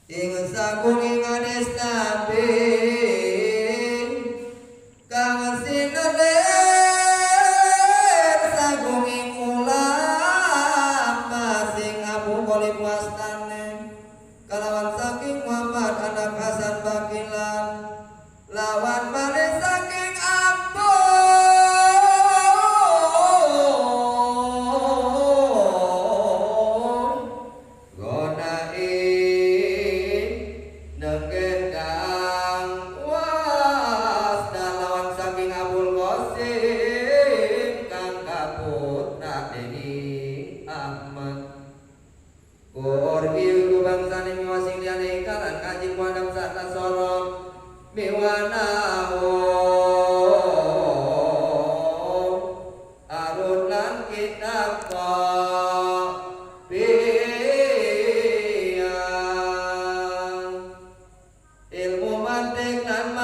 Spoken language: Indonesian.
ing sagung ing ades nabi kang sineler sagung ing ulama sing Abu Thalib wastane kalawan saking Muhammad anak Hasan Bakilan lawan malih saking ilmu mantik dan